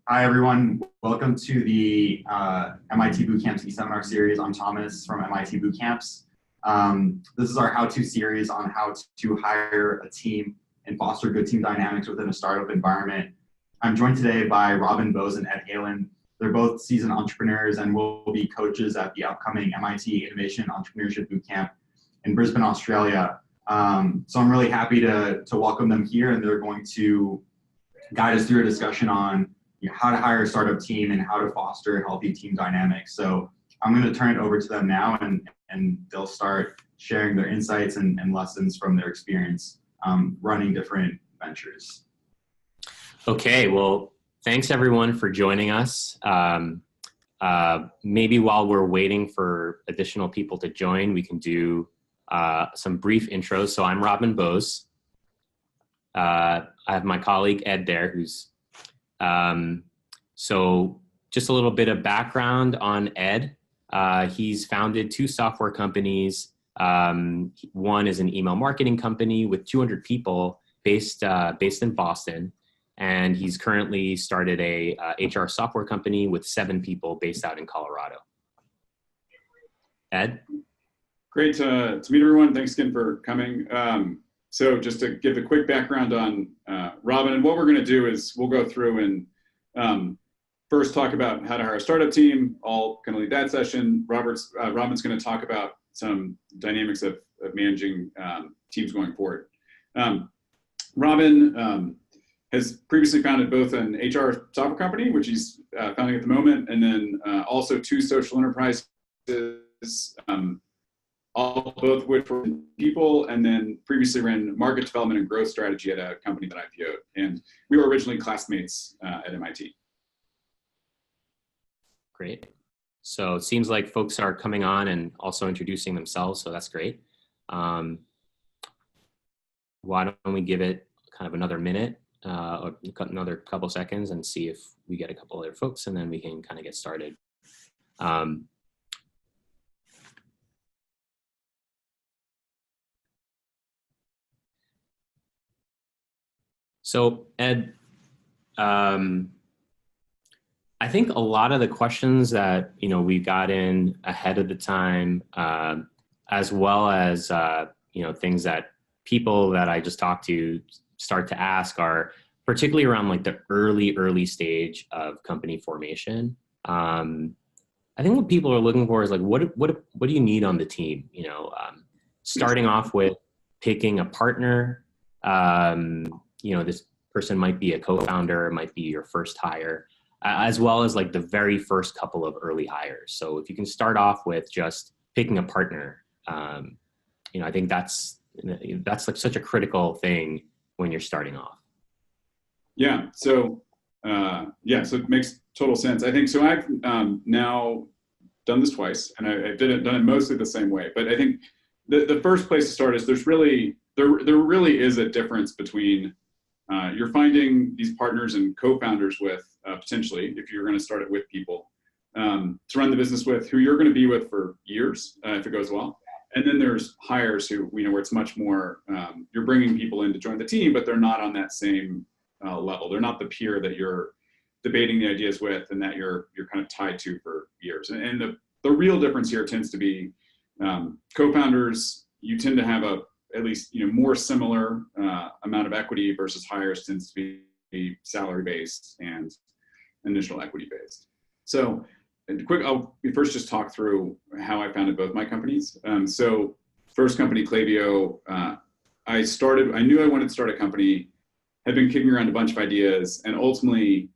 Hi, everyone. Welcome to the MIT Bootcamps e-seminar series. I'm Thomas from MIT Bootcamps. This is our how-to series on how to hire a team and foster good team dynamics within a startup environment. I'm joined today by Robin Bose and Ed Hallen. They're both seasoned entrepreneurs and will be coaches at the upcoming MIT Innovation Entrepreneurship Bootcamp in Brisbane, Australia. So I'm really happy to welcome them here, and they're going to guide us through a discussion on how to hire a startup team and how to foster healthy team dynamics. So I'm going to turn it over to them now, and they'll start sharing their insights and lessons from their experience running different ventures. Okay, well, thanks everyone for joining us. Maybe while we're waiting for additional people to join, we can do some brief intros. So I'm Robin Bose. I have my colleague Ed there, who's so just a little bit of background on Ed. He's founded two software companies. One is an email marketing company with 200 people based in Boston. And he's currently started a HR software company with 7 people based out in Colorado. Ed? Great to meet everyone. Thanks again for coming. So just to give a quick background on Robin, and what we're going to do is we'll go through and first talk about how to hire a startup team. I'll kind of lead that session. Robin's going to talk about some dynamics of managing teams going forward. Robin has previously founded both an HR software company, which he's founding at the moment, and then also 2 social enterprises, both of which were people, and then previously ran market development and growth strategy at a company that IPO'd. And we were originally classmates at MIT. Great. So it seems like folks are coming on and also introducing themselves, so that's great. Why don't we give it kind of another minute or another couple seconds and see if we get a couple other folks, and then we can kind of get started. So Ed, I think a lot of the questions that, we got in ahead of the time, as well as, things that people that I just talked to start to ask are particularly around like the early stage of company formation. I think what people are looking for is like, what do you need on the team? Starting off with picking a partner. This person might be a co-founder, might be your first hire, as well as like the very first couple of early hires. So if you can start off with just picking a partner, I think that's like such a critical thing when you're starting off. Yeah. So so it makes total sense. I think so. I've now done this twice, and I've done it mostly the same way. But I think the first place to start is there really is a difference between you're finding these partners and co-founders with potentially, if you're going to start it with people to run the business with, who you're going to be with for years if it goes well. And then there's hires who, where it's much more, you're bringing people in to join the team, but they're not on that same level. They're not the peer that you're debating the ideas with and that you're kind of tied to for years. And the real difference here tends to be co-founders, you tend to have at least more similar amount of equity versus hires tends to be salary based and initial equity based. So I'll first just talk through how I founded both my companies. So first company, Klaviyo, I knew I wanted to start a company, had been kicking around a bunch of ideas, and ultimately,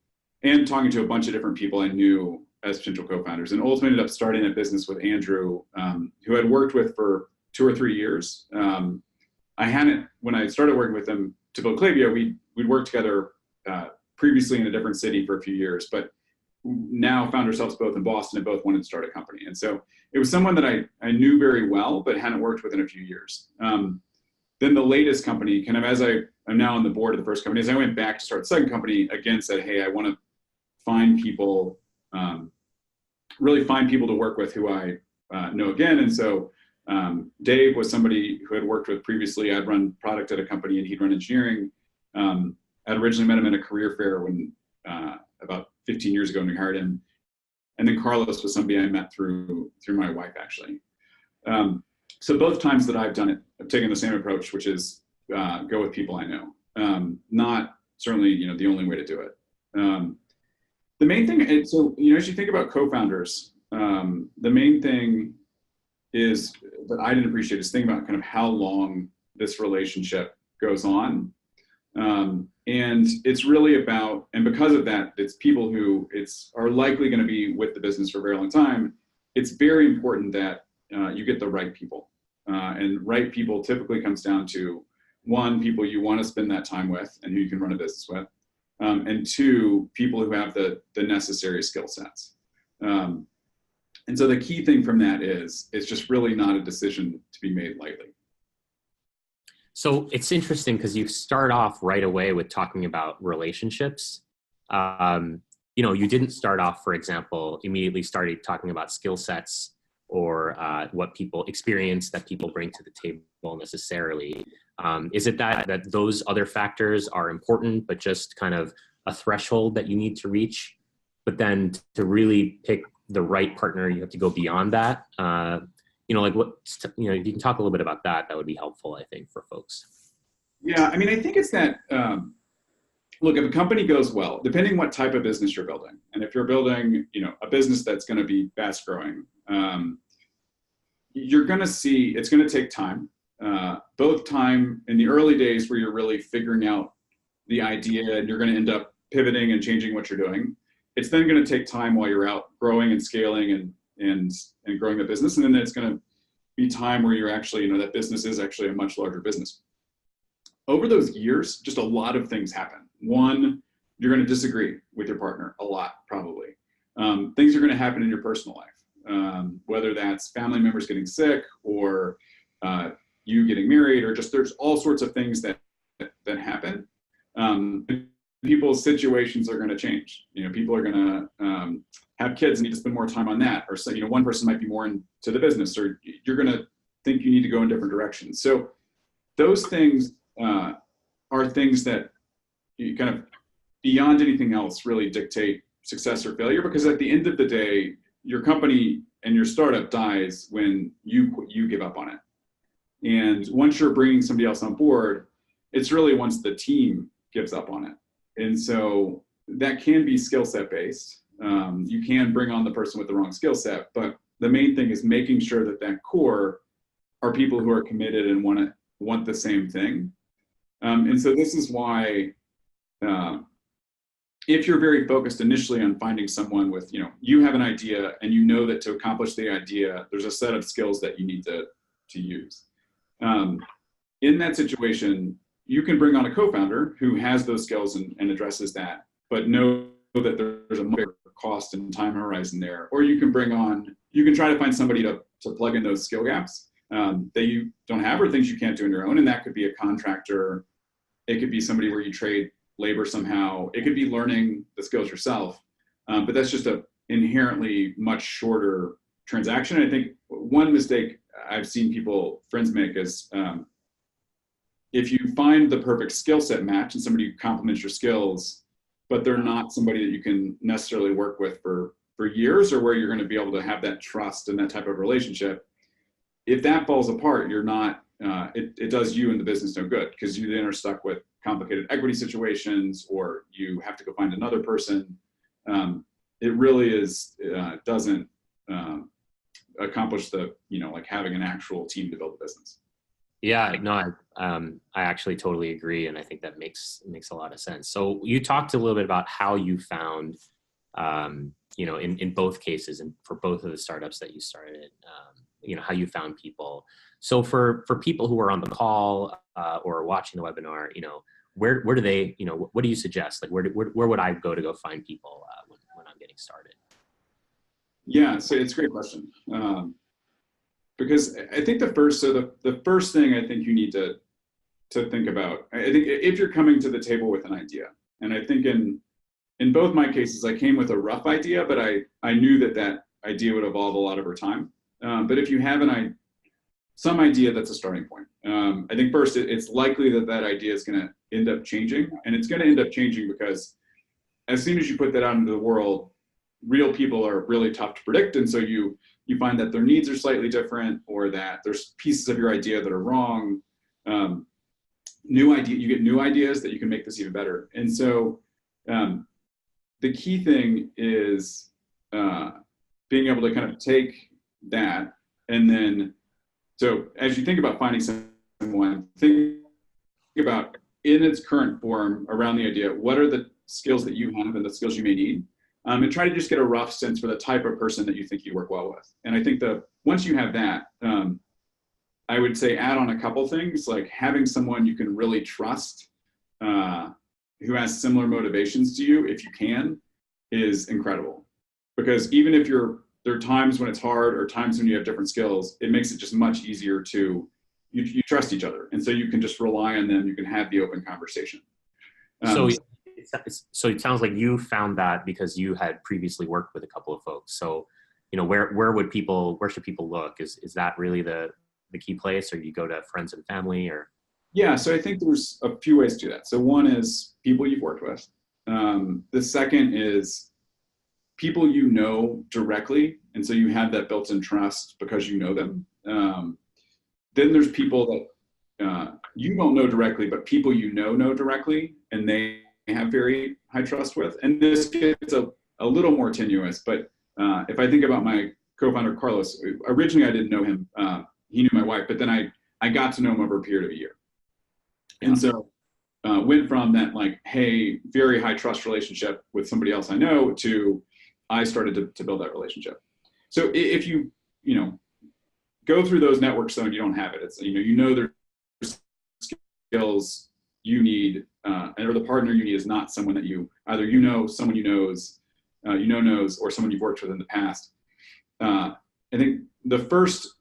and talking to a bunch of different people I knew as potential co-founders, and ultimately ended up starting a business with Andrew, who I'd worked with for 2 or 3 years. When I started working with him to build Klaviyo, we'd worked together previously in a different city for a few years, but now found ourselves both in Boston and both wanted to start a company. And so it was someone that I knew very well, but hadn't worked with in a few years. Then the latest company, kind of as I'm now on the board of the first company, as I went back to start the second company, again said, hey, I want to find people, really find people to work with who I know again. And so Dave was somebody who I'd worked with previously. I'd run product at a company and he'd run engineering. I'd originally met him at a career fair when about 15 years ago when we hired him. And then Carlos was somebody I met through my wife, actually. So both times that I've done it, I've taken the same approach, which is go with people I know. Not certainly, the only way to do it. The main thing, so, as you think about co-founders, the main thing is that I didn't appreciate is thinking about kind of how long this relationship goes on. And it's really about, and because of that, it's people who are likely going to be with the business for a very long time. It's very important that you get the right people. And right people typically comes down to, one, people you want to spend that time with and who you can run a business with. And two, people who have the necessary skill sets. And so the key thing from that is, it's just really not a decision to be made lightly. So it's interesting because you start off right away with talking about relationships. You didn't start off, for example, immediately started talking about skill sets or what people experience that people bring to the table necessarily. Is it that those other factors are important, but just kind of a threshold that you need to reach? But then to really pick the right partner, you have to go beyond that. If you can talk a little bit about that, that would be helpful, I think, for folks. Yeah, I think it's that, look, if a company goes well, depending what type of business you're building, and if you're building, a business that's going to be fast growing, you're going to see it's going to take time. Both time in the early days where you're really figuring out the idea and you're going to end up pivoting and changing what you're doing. It's then going to take time while you're out growing and scaling and growing the business. And then it's going to be time where you're actually, that business is actually a much larger business. Over those years, just a lot of things happen. One, you're going to disagree with your partner a lot, probably. Things are going to happen in your personal life, whether that's family members getting sick or you getting married, or just there's all sorts of things that happen. People's situations are going to change. People are going to have kids and need to spend more time on that, or so, one person might be more into the business, or you're going to think you need to go in different directions. So those things are things that you kind of beyond anything else really dictate success or failure, because at the end of the day, your company and your startup dies when you give up on it. And once you're bringing somebody else on board, it's really once the team gives up on it. And so that can be skill set based. You can bring on the person with the wrong skill set, but the main thing is making sure that core are people who are committed and want the same thing. And so this is why, if you're very focused initially on finding someone with, you have an idea and you know that to accomplish the idea, there's a set of skills that you need to use. In that situation, you can bring on a co-founder who has those skills and addresses that, but know that there's a bigger cost and time horizon there. Or you can try to find somebody to plug in those skill gaps that you don't have, or things you can't do on your own. And that could be a contractor. It could be somebody where you trade labor somehow. It could be learning the skills yourself. But that's just a inherently much shorter transaction. I think one mistake I've seen friends make is if you find the perfect skill set match and somebody who complements your skills, but they're not somebody that you can necessarily work with for years, or where you're going to be able to have that trust and that type of relationship, if that falls apart, you're not, it does you and the business no good, because you then are stuck with complicated equity situations, or you have to go find another person. It really doesn't accomplish like having an actual team to build a business. Yeah, no, I actually totally agree, and I think that makes a lot of sense. So you talked a little bit about how you found, in both cases and for both of the startups that you started, how you found people. So for people who are on the call or watching the webinar, where do they, what do you suggest? Like where would I go find people when I'm getting started? Yeah, so it's a great question. Because I think the first thing I think you need to think about, I think if you're coming to the table with an idea, and I think in both my cases, I came with a rough idea, but I knew that idea would evolve a lot over time. But if you have some idea, that's a starting point. I think first, it's likely that idea is going to end up changing, and it's going to end up changing because as soon as you put that out into the world, real people are really tough to predict. And so you find that their needs are slightly different, or that there's pieces of your idea that are wrong. You get new ideas that you can make this even better. And so the key thing is being able to kind of take that, and then, so as you think about finding someone, think about in its current form around the idea, what are the skills that you have and the skills you may need, and try to just get a rough sense for the type of person that you think you work well with. And I think once you have that, I would say add on a couple things, like having someone you can really trust, who has similar motivations to you, if you can, is incredible. Because even if there are times when it's hard or times when you have different skills, it makes it just much easier to, you trust each other. And so you can just rely on them. You can have the open conversation. So it sounds like you found that because you had previously worked with a couple of folks. So, where should people look? Is that really the key place, or you go to friends and family, or? Yeah, so I think there's a few ways to do that. So one is people you've worked with. The second is people you know directly, and so you have that built-in trust because you know them. Then there's people that you don't know directly, but people you know directly, and they have very high trust with. And this gets a little more tenuous, but if I think about my co-founder, Carlos, originally I didn't know him. He knew my wife, but then I got to know him over a period of a year. And so went from that, like, hey, very high trust relationship with somebody else I know, to I started to build that relationship. So if you go through those networks though and you don't have it, it's there's skills you need, or the partner you need is not someone that someone you knows, or someone you've worked with in the past. I think the first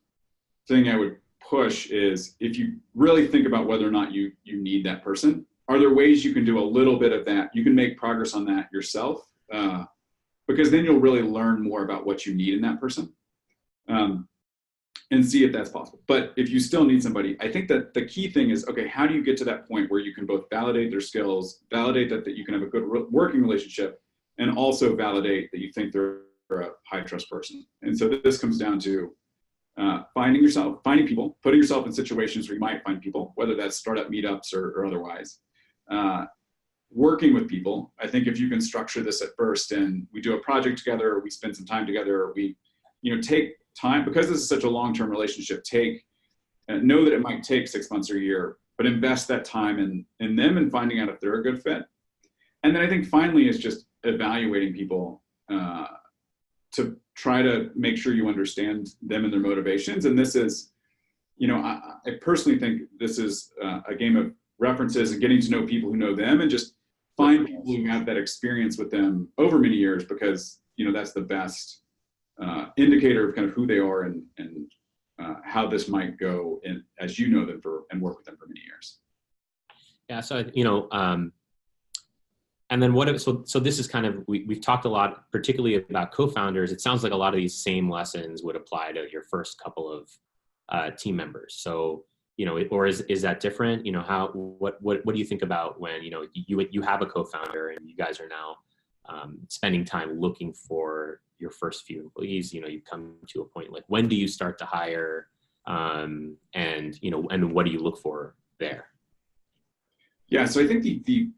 thing I would push is, if you really think about whether or not you need that person, are there ways you can do a little bit of that? You can make progress on that yourself, because then you'll really learn more about what you need in that person, and see if that's possible. But if you still need somebody, I think that the key thing is, okay, how do you get to that point where you can both validate their skills, validate that you can have a good working relationship, and also validate that you think they're a high trust person? And so this comes down to finding people, putting yourself in situations where you might find people, whether that's startup meetups or otherwise. Working with people. I think if you can structure this at first, and we do a project together, we spend some time together, we take time, because this is such a long-term relationship, know that it might take 6 months or a year, but invest that time in them and finding out if they're a good fit. And then I think finally is just evaluating people to try to make sure you understand them and their motivations. And this is, I personally think this is a game of references and getting to know people who know them, and just find people who have that experience with them over many years, because that's the best indicator of kind of who they are and how this might go, as you know them and work with them for many years. Yeah. So and then so this is kind of, we've talked a lot, particularly about co-founders. It sounds like a lot of these same lessons would apply to your first couple of team members. So, or is that different? What do you think about when, you have a co-founder and you guys are now spending time looking for your first few employees? You come to a point, like, when do you start to hire, and what do you look for there? Yeah. So I think the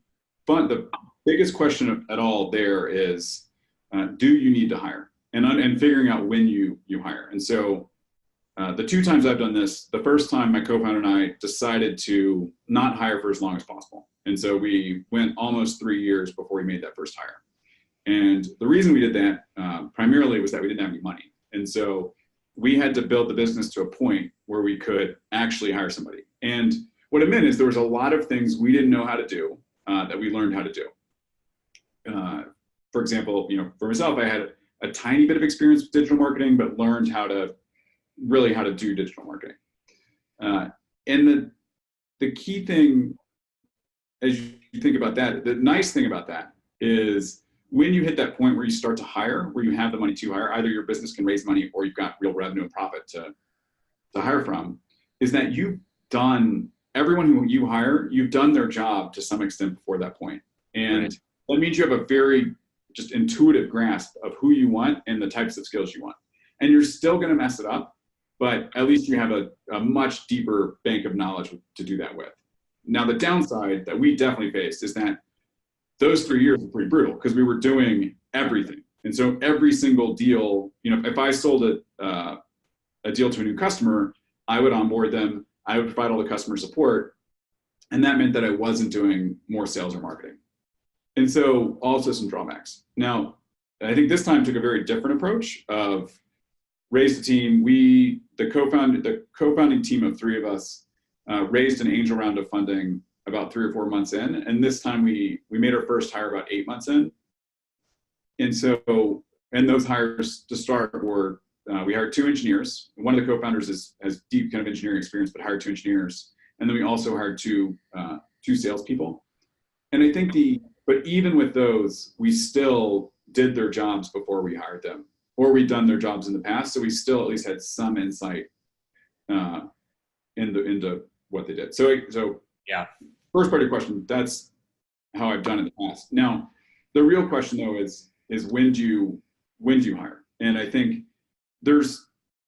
biggest question at all there is, do you need to hire? And figuring out when you hire. And so the two times I've done this, the first time my co-founder and I decided to not hire for as long as possible. And so we went almost 3 years before we made that first hire. And the reason we did that primarily was that we didn't have any money. And so we had to build the business to a point where we could actually hire somebody. And what it meant is there was a lot of things we didn't know how to do that we learned how to do. For example, for myself, I had a tiny bit of experience with digital marketing, but learned how to do digital marketing. And the key thing, as you think about that, the nice thing about that is, when you hit that point where you start to hire, where you have the money to hire, either your business can raise money or you've got real revenue and profit to hire from, is that everyone who you hire, you've done their job to some extent before that point. And that means you have a very just intuitive grasp of who you want and the types of skills you want. And you're still going to mess it up, but at least you have a much deeper bank of knowledge to do that with. Now, the downside that we definitely faced is that those 3 years were pretty brutal because we were doing everything. And so every single deal, if I sold a deal to a new customer, I would onboard them, I would provide all the customer support, and that meant that I wasn't doing more sales or marketing. And so also some drawbacks. Now, I think this time took a very different approach of raised the team. The co-founding team of 3 of us raised an angel round of funding about 3 or 4 months in. And this time we made our first hire about 8 months in. And so, and those hires to start were, we hired 2 engineers. One of the co-founders has deep kind of engineering experience, but hired 2 engineers. And then we also hired 2 salespeople. And I think but even with those, we still did their jobs before we hired them, or we'd done their jobs in the past. So we still at least had some insight into what they did. So yeah. First part of your question, that's how I've done it in the past. Now, the real question though is when do you hire? And I think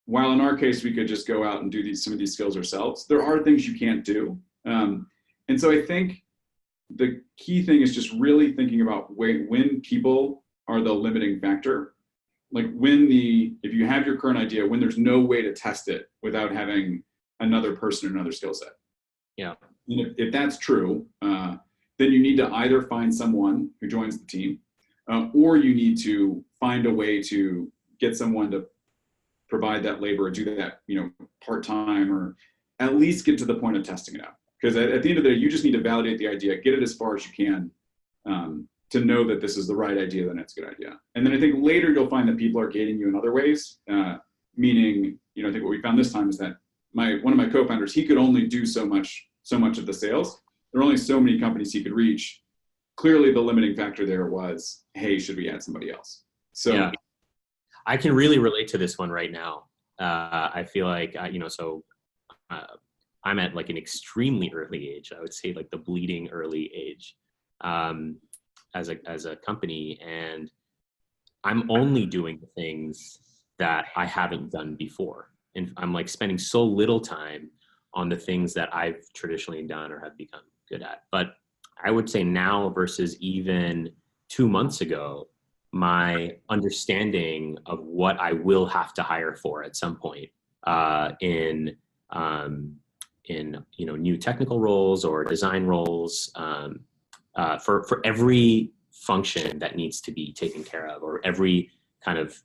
while in our case we could just go out and do some of these skills ourselves, there are things you can't do. And so I think the key thing is just really thinking about when people are the limiting factor. Like if you have your current idea, when there's no way to test it without having another person or another skill set. Yeah. And if that's true, then you need to either find someone who joins the team, or you need to find a way to get someone to provide that labor or do that, part-time, or at least get to the point of testing it out. Because at the end of the day, you just need to validate the idea, get it as far as you can, to know that this is the right idea, then it's a good idea. And then I think later you'll find that people are gating you in other ways, meaning, I think what we found this time is that one of my co-founders, he could only do so much of the sales. There were only so many companies he could reach. Clearly the limiting factor there was, hey, should we add somebody else? So yeah. I can really relate to this one right now. I feel like, I'm at like an extremely early age. I would say like the bleeding early age as a company. And I'm only doing the things that I haven't done before. And I'm like spending so little time on the things that I've traditionally done or have become good at. But I would say now versus even 2 months ago, my understanding of what I will have to hire for at some point in new technical roles or design roles for every function that needs to be taken care of, or every kind of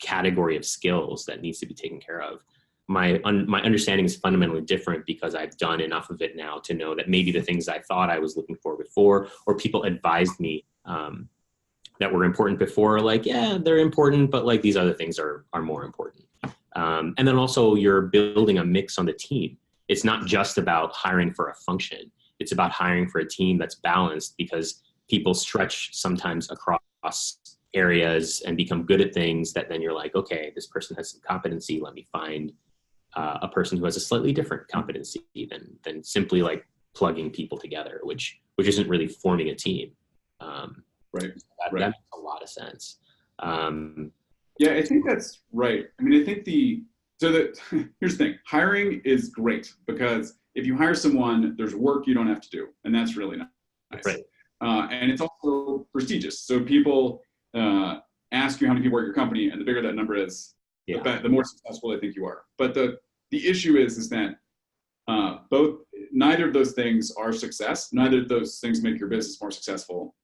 category of skills that needs to be taken care of. My understanding is fundamentally different because I've done enough of it now to know that maybe the things I thought I was looking for before, or people advised me that were important before, like, yeah, they're important, but like these other things are more important. And then also you're building a mix on the team. It's not just about hiring for a function. It's about hiring for a team that's balanced, because people stretch sometimes across areas and become good at things that then you're like, okay, this person has some competency. Let me find a person who has a slightly different competency than simply like plugging people together, which isn't really forming a team. Right. That makes a lot of sense. Yeah, I think that's right. I mean, I think here's the thing, hiring is great because if you hire someone, there's work you don't have to do, and that's really nice. Right. And it's also prestigious. So people ask you how many people work at your company, and the bigger that number is, the more successful they think you are. But the issue is that neither of those things are success. Neither of those things make your business more successful.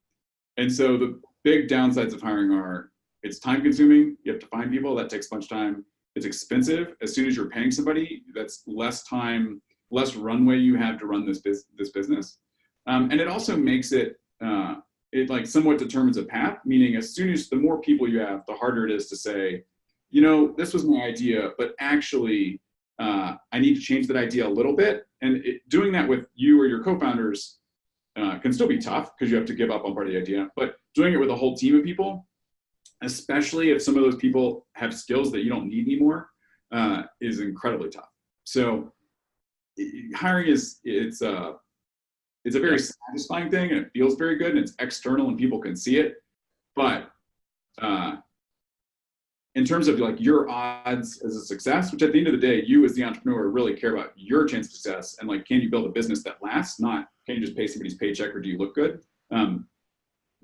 And so the big downsides of hiring are, it's time consuming. You have to find people. That takes a bunch of time. It's expensive. As soon as you're paying somebody, that's less time, less runway you have to run this business. And it also makes it like somewhat determines a path, meaning as soon as the more people you have, the harder it is to say, this was my idea, but actually I need to change that idea a little bit. And doing that with you or your co-founders can still be tough because you have to give up on part of the idea, but doing it with a whole team of people, especially if some of those people have skills that you don't need anymore, is incredibly tough. So hiring it's a very satisfying thing, and it feels very good, and it's external and people can see it. But in terms of like your odds as a success, which at the end of the day, you as the entrepreneur really care about your chance of success, and like, can you build a business that lasts, not can you just pay somebody's paycheck or do you look good?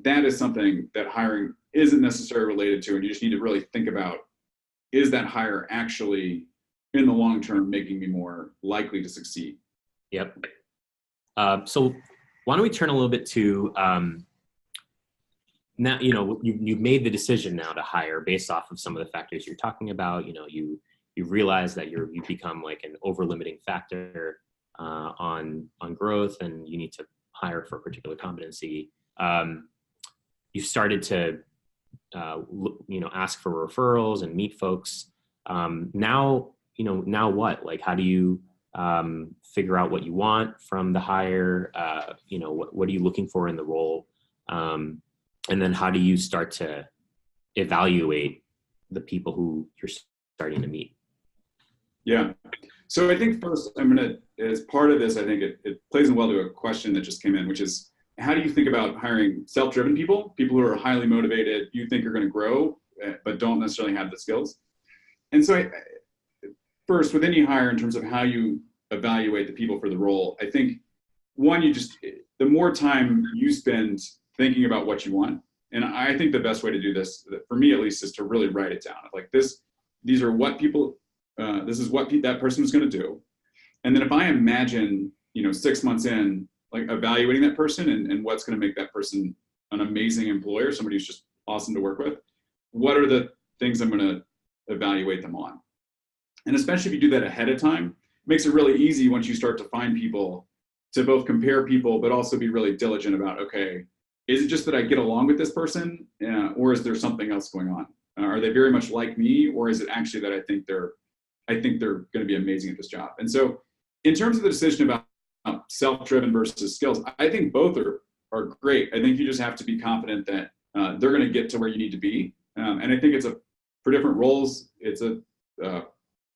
That is something that hiring isn't necessarily related to, and you just need to really think about, is that hire actually in the long term making me more likely to succeed? Yep. So why don't we turn a little bit to now, you've made the decision now to hire based off of some of the factors you're talking about. You realize that you've become like an over limiting factor on growth, and you need to hire for a particular competency. You've started to ask for referrals and meet folks. Now what? Like, how do you figure out what you want from the hire? What are you looking for in the role? And then how do you start to evaluate the people who you're starting to meet? Yeah. So I think first as part of this, I think it plays in well to a question that just came in, which is, how do you think about hiring self-driven people who are highly motivated, you think are going to grow, but don't necessarily have the skills? And so first, with any hire, in terms of how you evaluate the people for the role, I think one, the more time you spend thinking about what you want, and I think the best way to do this, for me at least, is to really write it down. Like these are what people, this is what that person is going to do. And then if I imagine, 6 months in, like evaluating that person and what's going to make that person an amazing employer, somebody who's just awesome to work with, what are the things I'm going to evaluate them on? And especially if you do that ahead of time, it makes it really easy once you start to find people to both compare people, but also be really diligent about, okay, is it just that I get along with this person, or is there something else going on? Are they very much like me, or is it actually that I think they're going to be amazing at this job? And so in terms of the decision about self-driven versus skills, I think both are great. I think you just have to be confident that they're going to get to where you need to be. And I think for different roles, it's a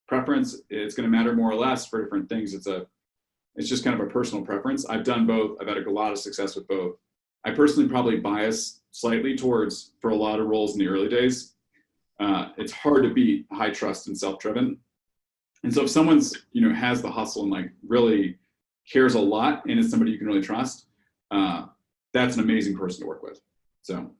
preference. It's going to matter more or less for different things. It's just kind of a personal preference. I've done both. I've had a lot of success with both. I personally probably bias slightly towards, for a lot of roles in the early days, it's hard to beat high trust and self-driven. And so if someone's, has the hustle and like really cares a lot and is somebody you can really trust, that's an amazing person to work with. So.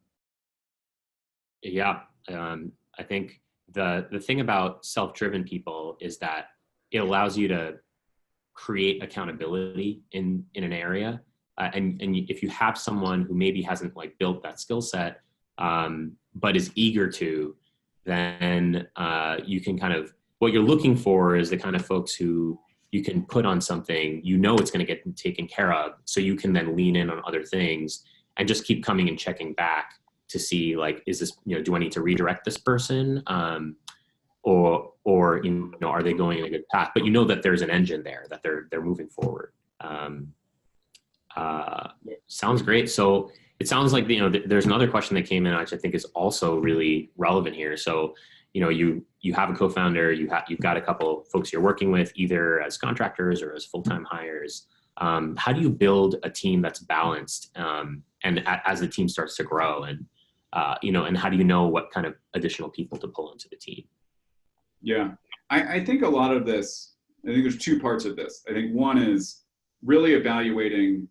Yeah. I think the thing about self-driven people is that it allows you to create accountability in an area. And if you have someone who maybe hasn't like built that skill set, but is eager to, then you can what you're looking for is the kind of folks who you can put on something, it's going to get taken care of. So you can then lean in on other things and just keep coming and checking back to see like, is this, do I need to redirect this person? Or are they going in a good path? But that there's an engine there, that they're moving forward. Sounds great. So it sounds like, there's another question that came in, which I think is also really relevant here. So, you have a co-founder, you've got a couple folks you're working with, either as contractors or as full-time hires. How do you build a team that's balanced? And as the team starts to grow, and how do you know what kind of additional people to pull into the team? Yeah, I think a lot of this, I think there's two parts of this. I think one is really evaluating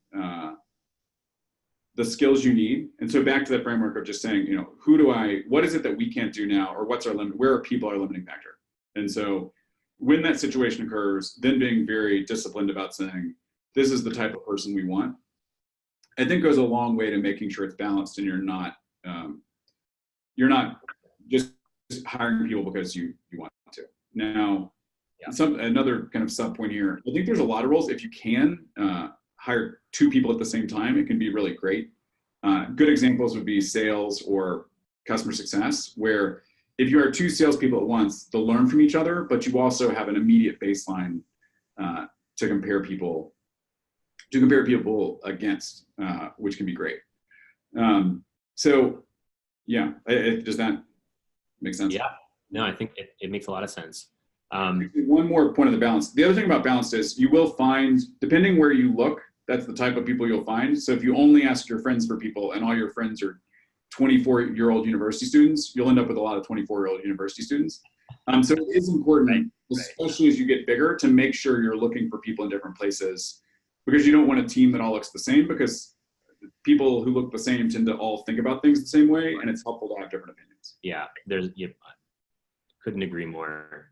the skills you need. And so back to that framework of just saying, what is it that we can't do now, or what's our limit? Where are people our limiting factor? And so when that situation occurs, then being very disciplined about saying, this is the type of person we want, I think goes a long way to making sure it's balanced, and you're not just hiring people because you want to. Now, another kind of sub point here, I think there's a lot of roles, if you can hire two people at the same time, it can be really great. Good examples would be sales or customer success, where if you hire two salespeople at once, they'll learn from each other, but you also have an immediate baseline to compare people against, which can be great. So yeah, does that make sense? Yeah, no, I think it makes a lot of sense. One more point of the balance. The other thing about balance is you will find, depending where you look, that's the type of people you'll find. So if you only ask your friends for people and all your friends are 24-year-old university students, you'll end up with a lot of 24-year-old university students. So it is important, especially as you get bigger, to make sure you're looking for people in different places, because you don't want a team that all looks the same, because people who look the same tend to all think about things the same way, and it's helpful to have different opinions. Yeah, couldn't agree more.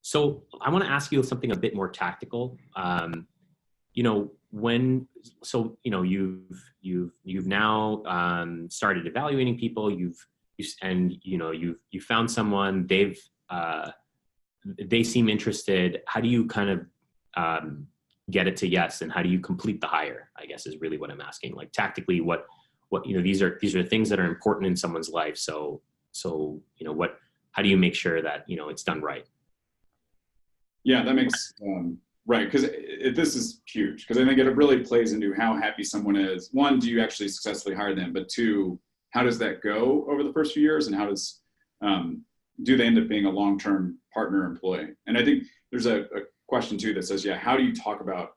So I want to ask you something a bit more tactical. You've now started evaluating people. You've found someone. They seem interested. How do you kind of get it to yes, and how do you complete the hire, I guess, is really what I'm asking. Like, tactically, what these are things that are important in someone's life. So how do you make sure that it's done right? Yeah, that makes right, because this is huge, because I think it really plays into how happy someone is. One, do you actually successfully hire them? But two, how does that go over the first few years, and how does do they end up being a long-term partner employee? And I think there's a question too that says, how do you talk about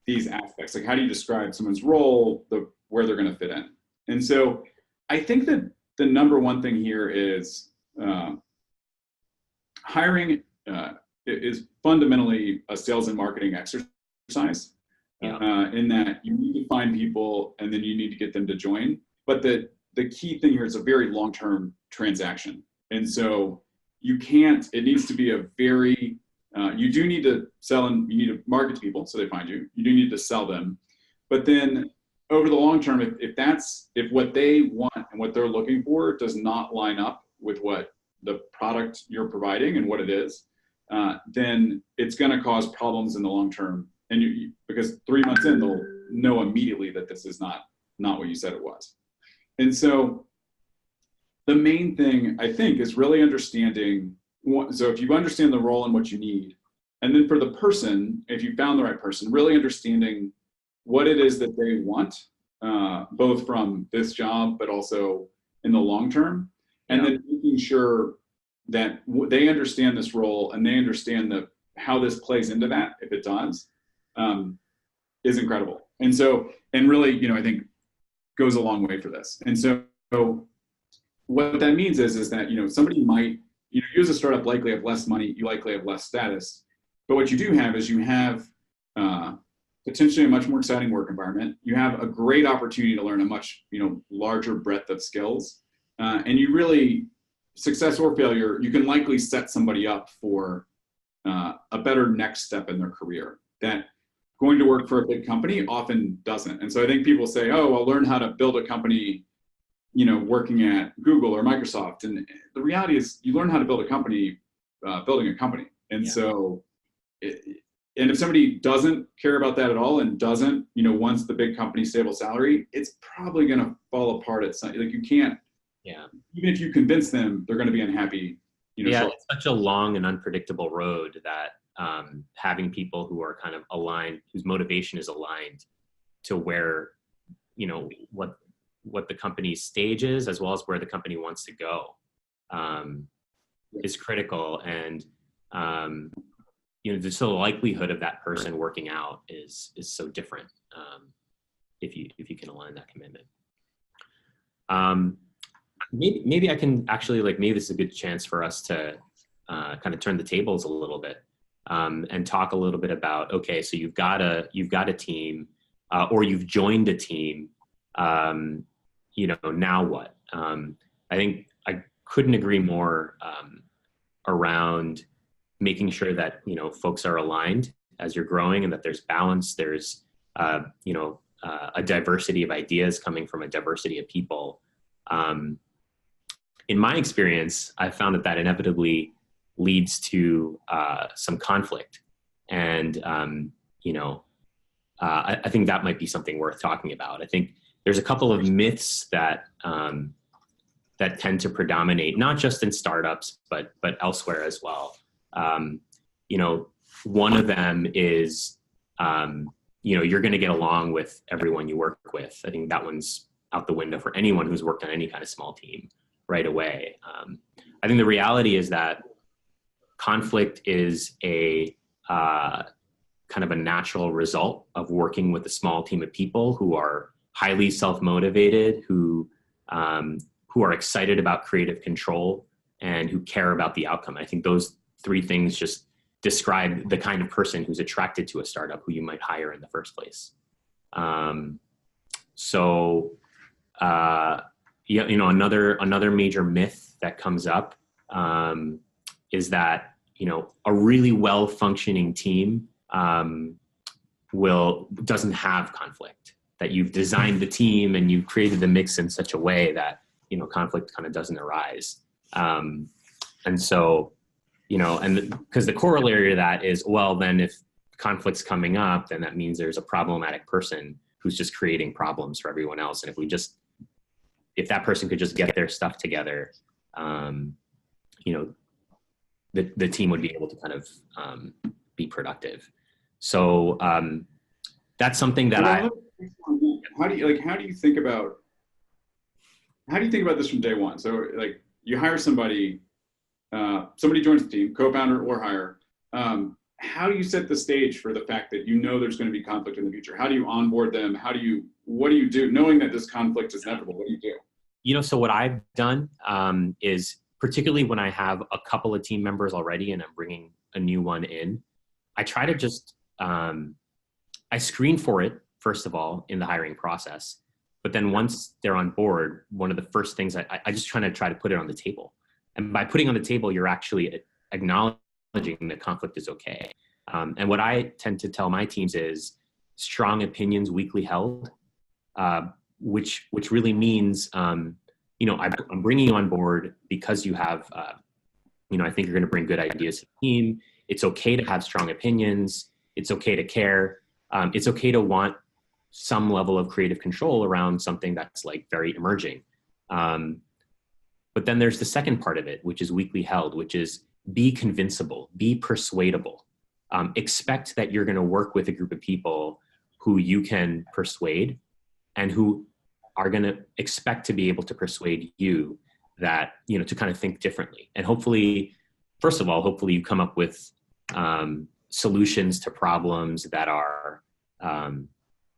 these aspects? Like, how do you describe someone's role, where they're going to fit in? And so I think that the number one thing here is hiring is fundamentally a sales and marketing exercise, in that you need to find people and then you need to get them to join. But the key thing here is a very long-term transaction. And so it needs to be a very, you do need to sell, and you need to market to people so they find you. You do need to sell them. But then over the long term, if what they want and what they're looking for does not line up with what the product you're providing and what it is, then it's going to cause problems in the long term. And because 3 months in, they'll know immediately that this is not what you said it was. And so the main thing, I think, is really understanding. So if you understand the role and what you need, and then for the person, if you found the right person, really understanding what it is that they want, both from this job, but also in the long term, and then making sure that they understand this role and they understand how this plays into that, if it does, is incredible. And so, and really, I think goes a long way for this. And so what that means is that, somebody might, you as a startup likely have less money, you likely have less status, but what you do have is you have potentially a much more exciting work environment. You have a great opportunity to learn a much, larger breadth of skills. And you really, success or failure, you can likely set somebody up for a better next step in their career that going to work for a big company often doesn't. And so I think people say, oh, I'll learn how to build a company, working at Google or Microsoft. And the reality is you learn how to build a company, building a company. And so, and if somebody doesn't care about that at all and doesn't, wants the big company stable salary, it's probably going to fall apart at some, like you can't, even if you convince them, they're going to be unhappy. It's such a long and unpredictable road that having people who are kind of aligned, whose motivation is aligned to where, what the company's stage is, as well as where the company wants to go, is critical. And, just the likelihood of that person working out is so different if you can align that commitment. Maybe I can actually, maybe this is a good chance for us to kind of turn the tables a little bit and talk a little bit about, okay, so you've got a team or you've joined a team, now what? I think I couldn't agree more around making sure that, folks are aligned as you're growing and that there's balance, there's, a diversity of ideas coming from a diversity of people. In my experience, I found that inevitably leads to some conflict. And, I think that might be something worth talking about. I think there's a couple of myths that tend to predominate, not just in startups, but elsewhere as well. One of them is, you're going to get along with everyone you work with. I think that one's out the window for anyone who's worked on any kind of small team right away. I think the reality is that conflict is a kind of a natural result of working with a small team of people who are highly self-motivated, who are excited about creative control, and who care about the outcome. I think those three things just describe the kind of person who's attracted to a startup who you might hire in the first place. Another major myth that comes up is that, a really well-functioning team doesn't have conflict, that you've designed the team and you've created the mix in such a way that, conflict kind of doesn't arise. And because the corollary to that is, well, then if conflict's coming up, then that means there's a problematic person who's just creating problems for everyone else. And if that person could just get their stuff together, the team would be able to kind of be productive. So that's something that how do you think about this from day one? So like you hire somebody joins the team, co-founder or hire. How do you set the stage for the fact that there's going to be conflict in the future? How do you onboard them? What do you do knowing that this conflict is inevitable? What do you do? So what I've done is, particularly when I have a couple of team members already and I'm bringing a new one in, I try to just, I screen for it, first of all, in the hiring process. But then once they're on board, one of the first things I just try to put it on the table. And by putting on the table, you're actually acknowledging that conflict is okay. And what I tend to tell my teams is strong opinions weakly held, which really means, I'm bringing you on board because you have, I think you're going to bring good ideas to the team. It's okay to have strong opinions. It's okay to care. It's okay to want some level of creative control around something that's like very emerging. But then there's the second part of it, which is weakly held, which is be convincible, be persuadable. Expect that you're going to work with a group of people who you can persuade and who are going to expect to be able to persuade you that, to kind of think differently. And hopefully you come up with solutions to problems that are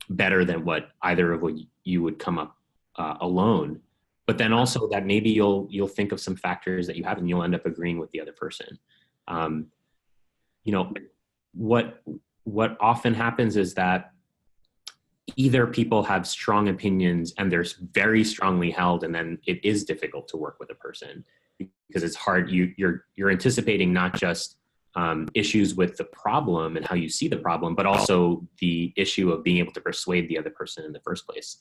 better than what either of you would come up alone. But then also that maybe you'll think of some factors that you have and you'll end up agreeing with the other person. What often happens is that either people have strong opinions and they're very strongly held, and then it is difficult to work with a person because it's hard. You're anticipating not just issues with the problem and how you see the problem, but also the issue of being able to persuade the other person in the first place.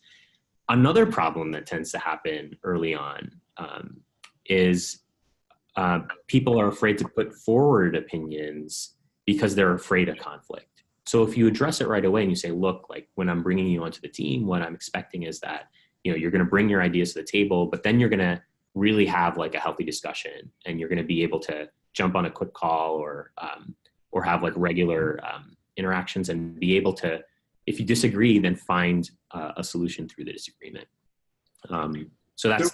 Another problem that tends to happen early on is people are afraid to put forward opinions because they're afraid of conflict. So if you address it right away and you say, look, like when I'm bringing you onto the team, what I'm expecting is that, you're going to bring your ideas to the table, but then you're going to really have like a healthy discussion, and you're going to be able to jump on a quick call or have like regular interactions and be able to, if you disagree, then find a solution through the disagreement. So that's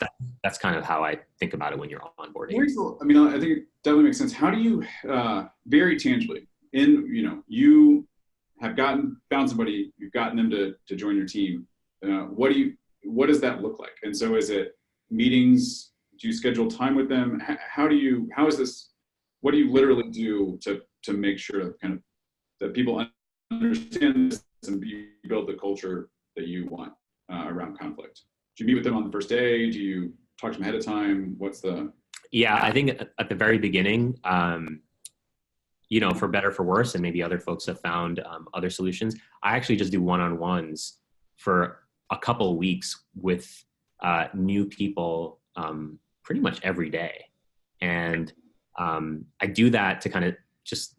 kind of how I think about it when you're onboarding. I think it definitely makes sense. How do you very tangibly you have found somebody, you've gotten them to join your team. What does that look like? And so is it meetings? Do you schedule time with them? What do you literally do to make sure kind of that people understand this and you build the culture that you want around conflict? Do you meet with them on the first day? Do you talk to them ahead of time? Yeah, I think at the very beginning, for better, for worse, and maybe other folks have found other solutions, I actually just do one-on-ones for a couple of weeks with new people pretty much every day. And I do that to kind of just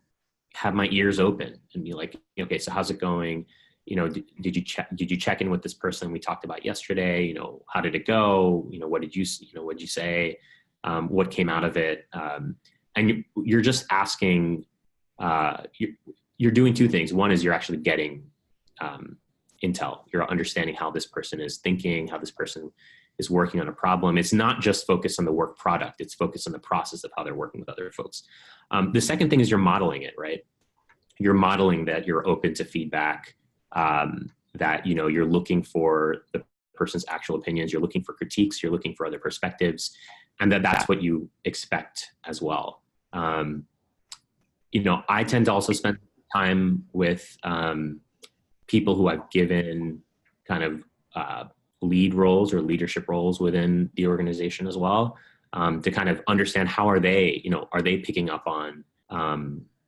have my ears open and be like, okay, so how's it going? Did you check in with this person we talked about yesterday? How did it go? What did you say? What came out of it? And you're just asking, you're doing two things. One is you're actually getting intel. You're understanding how this person is thinking, how this person is working on a problem. It's not just focused on the work product. It's focused on the process of how they're working with other folks. The second thing is you're modeling it, right? you're modeling that you're open to feedback, that, you know, you're looking for the person's actual opinions, you're looking for critiques, you're looking for other perspectives, and that's what you expect as well. You know, I tend to also spend time with people who I've given kind of lead roles or leadership roles within the organization as well, to kind of understand how are they, you know, are they picking up on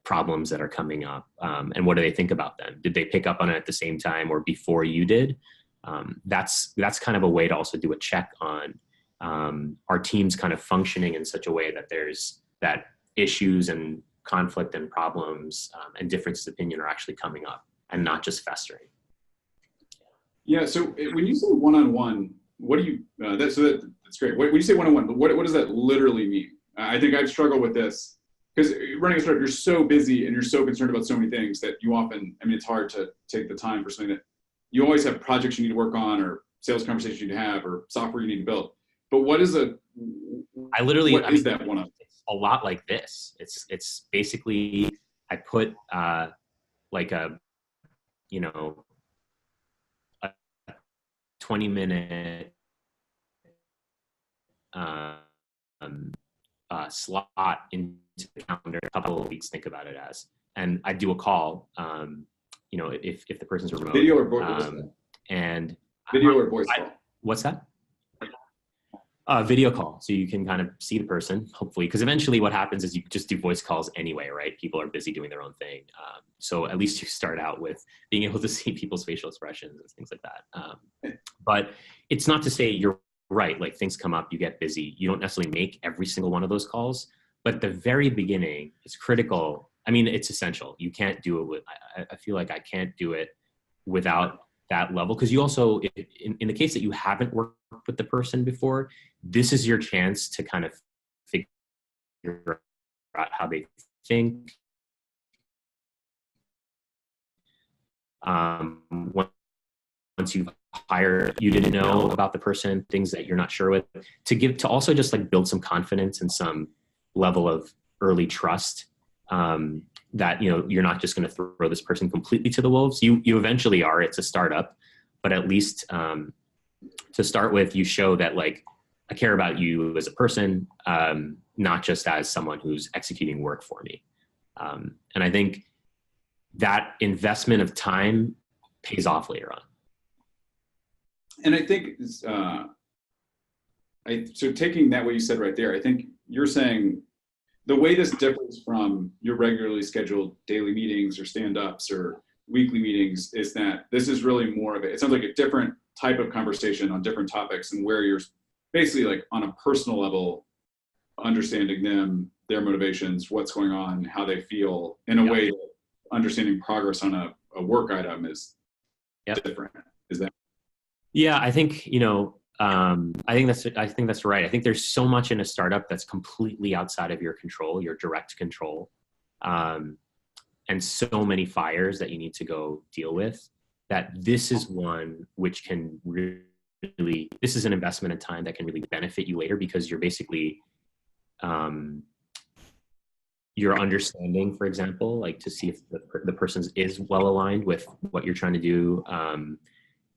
problems that are coming up, and what do they think about them? Did they pick up on it at the same time or before you did? That's kind of a way to also do a check on our teams kind of functioning in such a way that there's that issues and conflict and problems and differences of opinion are actually coming up and not just festering. Yeah. So when you say one-on-one, what do you? That's great. When you say one-on-one, what does that literally mean? I think I've struggled with this because running a startup, you're so busy and you're so concerned about so many things that you often, I mean, it's hard to take the time for something that you always have projects you need to work on or sales conversations you need to have or software you need to build. But what is that one-on-one? It's a lot like this. It's basically, I put like a, you know, a 20-minute slot into the calendar, a couple of weeks, think about it as, and I do a call, you know, if the person's remote. Video or voice? And video or voice call? What's that? Video call, so you can kind of see the person, hopefully, because eventually what happens is you just do voice calls anyway, right? People are busy doing their own thing. So at least you start out with being able to see people's facial expressions and things like that. But it's not to say you're right, like things come up, you get busy. You don't necessarily make every single one of those calls, but the very beginning is critical. I mean, it's essential. You can't do it with, I feel like I can't do it without that level, because you also, in the case that you haven't worked with the person before, this is your chance to kind of figure out how they think. Once you've hired, you didn't know about the person, things that you're not sure with, to also just like build some confidence and some level of early trust, that, you know, you're not just going to throw this person completely to the wolves. You eventually are. It's a startup, but at least to start with, you show that, like, I care about you as a person, not just as someone who's executing work for me. And I think that investment of time pays off later on. And I think, so taking that what you said right there, I think you're saying the way this differs from your regularly scheduled daily meetings or stand-ups or weekly meetings is that this is really more of it sounds like a different type of conversation on different topics, and where you're basically like on a personal level, understanding them, their motivations, what's going on, how they feel, in a way that understanding progress on a work item is different. Is that? Yeah, I think, you know, I think that's right. I think there's so much in a startup that's completely outside of your control, your direct control, and so many fires that you need to go deal with, that this is one which can really, this is an investment in time that can really benefit you later, because you're basically, your understanding, for example, like to see if the person is well aligned with what you're trying to do.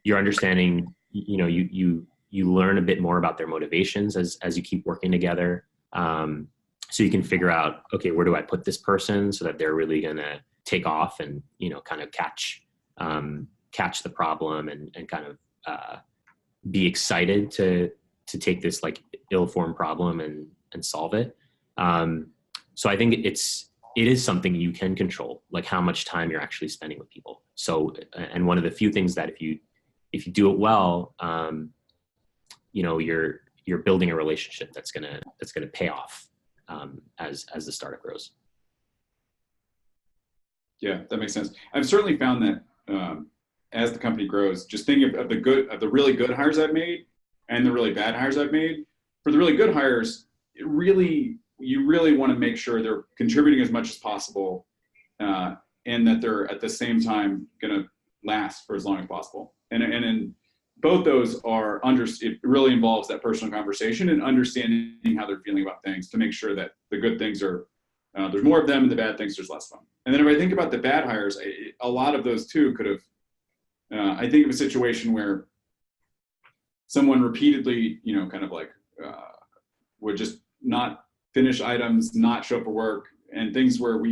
Your understanding, you know, you learn a bit more about their motivations as you keep working together. So you can figure out, okay, where do I put this person so that they're really going to take off and, you know, kind of catch the problem and kind of be excited to take this like ill-formed problem and solve it. So I think it is something you can control, like how much time you're actually spending with people. So, and one of the few things that if you do it well, you know, you're building a relationship that's gonna pay off as the startup grows. Yeah, that makes sense. I've certainly found that as the company grows, just thinking of the really good hires I've made and the really bad hires I've made. For the really good hires, you really want to make sure they're contributing as much as possible, and that they're at the same time going to last for as long as possible. And in both those it really involves that personal conversation and understanding how they're feeling about things to make sure that the good things are There's more of them, and the bad things, there's less of them. And then if I think about the bad hires, a lot of those too could have, I think of a situation where someone repeatedly, kind of like would just not finish items, not show up for work, and things where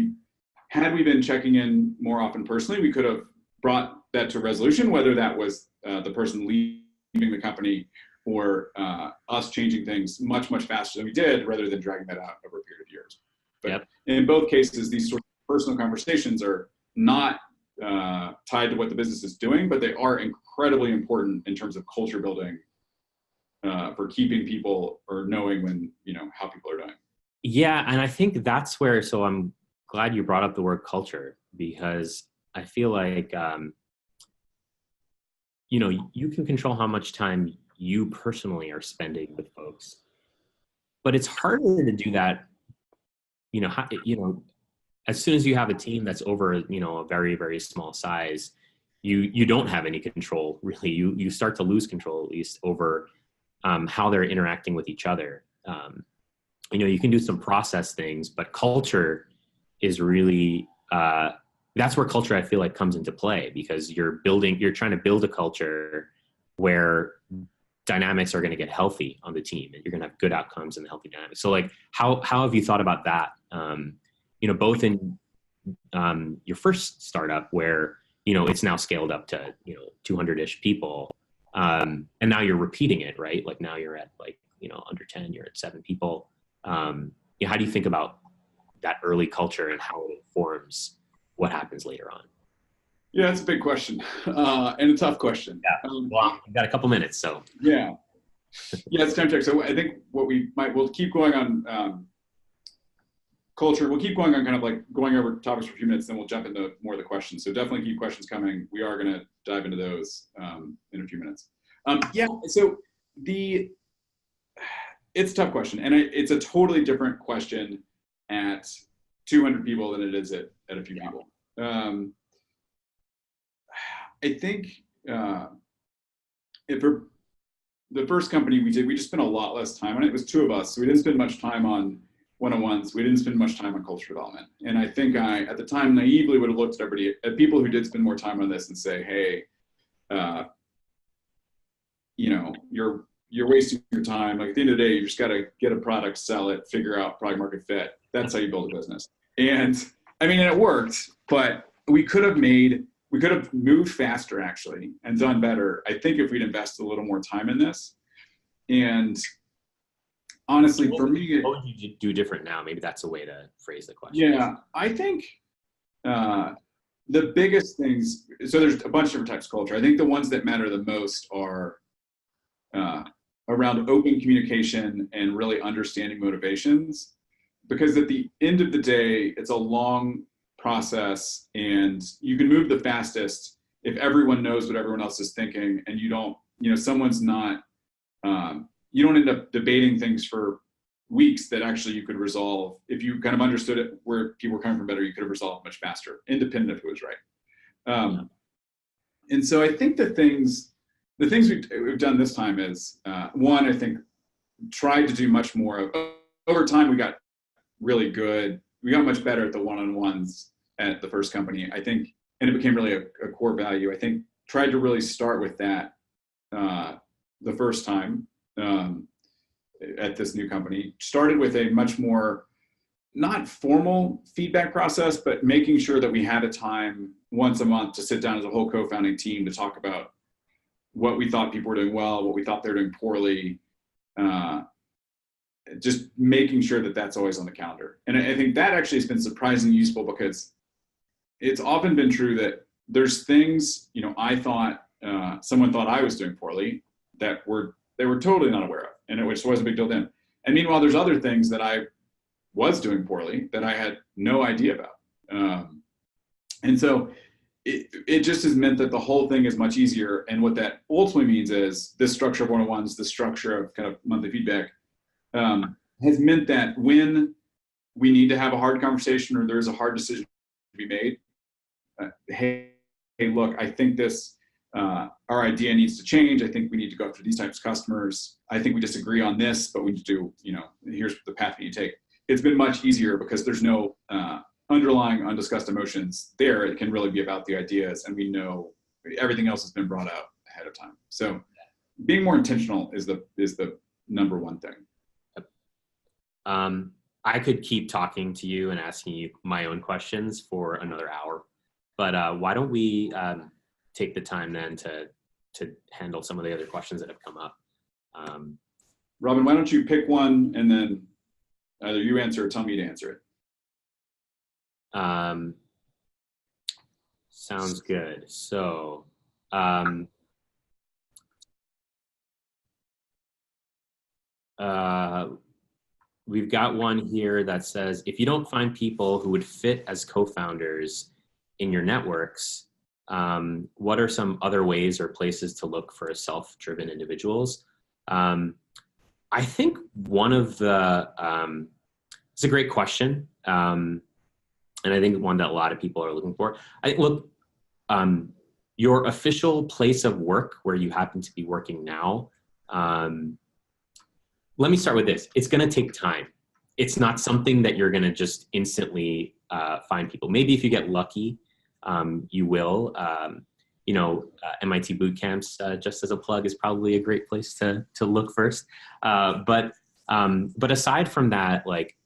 had we been checking in more often personally, we could have brought that to resolution, whether that was the person leaving the company or us changing things much, much faster than we did, rather than dragging that out over a period of years. But in both cases, these sort of personal conversations are not tied to what the business is doing, but they are incredibly important in terms of culture building for keeping people or knowing when, how people are doing. Yeah. And I think that's where, so I'm glad you brought up the word culture, because I feel like, you can control how much time you personally are spending with folks, but it's harder to do that, as soon as you have a team that's over, a very, very small size, you don't have any control really. You start to lose control, at least, over how they're interacting with each other. You can do some process things, but culture is really, that's where culture, I feel like, comes into play, because you're trying to build a culture where dynamics are going to get healthy on the team, and you're going to have good outcomes and healthy dynamics. So like, how have you thought about that? Both in your first startup where, it's now scaled up to, 200-ish people. And now you're repeating it, right? Like now you're at under 10, you're at 7 people. How do you think about that early culture and how it informs what happens later on? Yeah, that's a big question and a tough question. Yeah. Well, we've got a couple minutes, so. Yeah, it's time check. So I think we'll keep going on culture. We'll keep going on kind of like going over topics for a few minutes, then we'll jump into more of the questions. So definitely keep questions coming. We are going to dive into those in a few minutes. So it's a tough question, and it's a totally different question at 200 people than it is at a few people. I think for the first company we just spent a lot less time on it. It was 2 of us, so we didn't spend much time on one-on-ones. We didn't spend much time on culture development. And I think I, at the time, naively would have looked at people who did spend more time on this and say, hey, you're wasting your time. Like at the end of the day, you just got to get a product, sell it, figure out product market fit. That's how you build a business. And I mean, it worked, but we could have moved faster actually and done better, I think, if we'd invested a little more time in this. And honestly, for me, what would you do different now? Maybe that's a way to phrase the question. Yeah, I think the biggest things, so there's a bunch of different types of culture. I think the ones that matter the most are around open communication and really understanding motivations, because at the end of the day, it's a long process and you can move the fastest if everyone knows what everyone else is thinking, and you don't, someone's not, you don't end up debating things for weeks that actually you could resolve. If you kind of understood it, where people were coming from better, you could have resolved much faster, independent of who was right. And so I think the things we've done this time is, one, I think tried to do much more of, over time we got really good. We got much better at the one-on-ones at the first company, I think, and it became really a core value. I think tried to really start with that the first time at this new company. Started with a much more, not formal feedback process, but making sure that we had a time once a month to sit down as a whole co-founding team to talk about what we thought people were doing well, what we thought they were doing poorly, just making sure that that's always on the calendar. And I think that actually has been surprisingly useful, because it's often been true that there's things, I thought someone thought I was doing poorly that they were totally not aware of, and which wasn't a big deal then. And meanwhile, there's other things that I was doing poorly that I had no idea about. And so it just has meant that the whole thing is much easier. And what that ultimately means is this structure of one-on-ones, the structure of kind of monthly feedback, has meant that when we need to have a hard conversation or there's a hard decision to be made, hey, look, I think this, our idea needs to change. I think we need to go after these types of customers. I think we disagree on this, but we need to do, here's the path we need to take. it's been much easier because there's no underlying undiscussed emotions there. It can really be about the ideas, and we know everything else has been brought out ahead of time. So being more intentional is the number one thing. I could keep talking to you and asking you my own questions for another hour, but why don't we take the time then to handle some of the other questions that have come up. Robin, why don't you pick one and then either you answer or tell me to answer it. Sounds good. So, we've got one here that says, if you don't find people who would fit as co-founders in your networks, what are some other ways or places to look for self-driven individuals? I think one of the, it's a great question. And I think one that a lot of people are looking for. Your official place of work where you happen to be working now, let me start with this. It's going to take time. It's not something that you're going to just instantly find people. Maybe if you get lucky, you will. MIT Bootcamps, just as a plug, is probably a great place to look first. But aside from that, like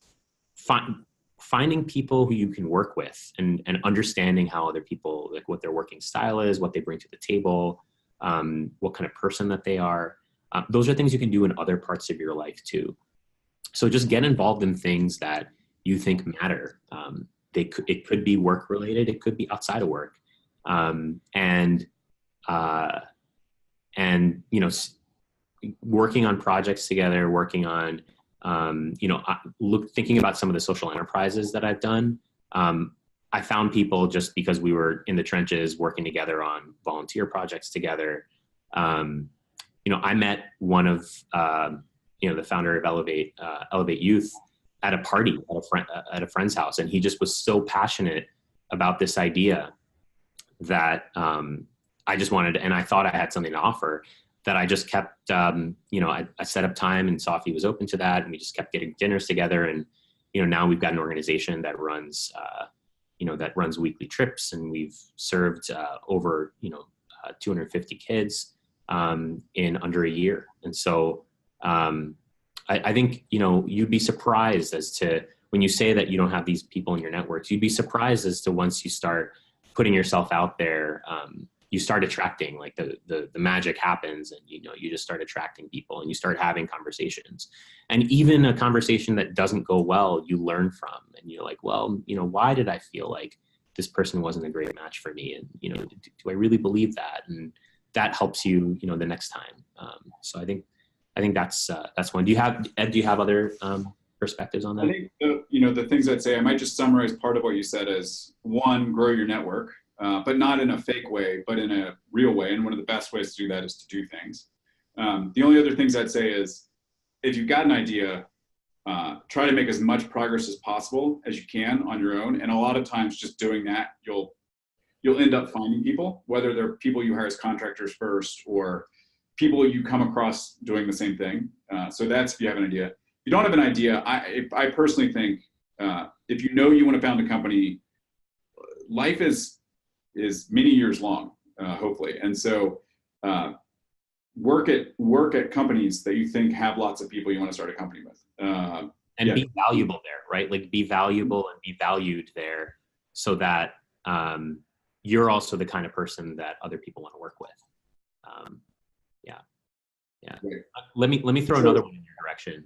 finding people who you can work with and understanding how other people, like what their working style is, what they bring to the table, what kind of person that they are. Those are things you can do in other parts of your life too. So just get involved in things that you think matter. It could be work related. It could be outside of work. Working on projects together, working on, thinking about some of the social enterprises that I've done. I found people just because we were in the trenches working together on volunteer projects together. I met one of, the founder of Elevate Youth at a party at a friend's house. And he just was so passionate about this idea that I just wanted, and I thought I had something to offer, that I just kept, I set up time and saw if he was open to that. And we just kept getting dinners together. And, now we've got an organization that runs, weekly trips, and we've served over, 250 kids in under a year. And so I think, you'd be surprised as to, when you say that you don't have these people in your networks, you'd be surprised as to once you start putting yourself out there, you start attracting, like the magic happens, and you just start attracting people and you start having conversations. And even a conversation that doesn't go well, you learn from, and you're like, well, why did I feel like this person wasn't a great match for me? And, do I really believe that? And that helps you, the next time. So I think that's one. Do you have other perspectives on that? I think the things I'd say, I might just summarize part of what you said as: one, grow your network, but not in a fake way, but in a real way. And one of the best ways to do that is to do things. The only other things I'd say is, if you've got an idea, try to make as much progress as possible as you can on your own. And a lot of times just doing that, you'll end up finding people, whether they're people you hire as contractors first or people you come across doing the same thing. So that's if you have an idea. If you don't have an idea, I personally think if you want to found a company, life is many years long, hopefully. And so work at companies that you think have lots of people you want to start a company with. Be valuable there, right? Like be valuable and be valued there, so that you're also the kind of person that other people want to work with. Right. Let me throw another one in your direction.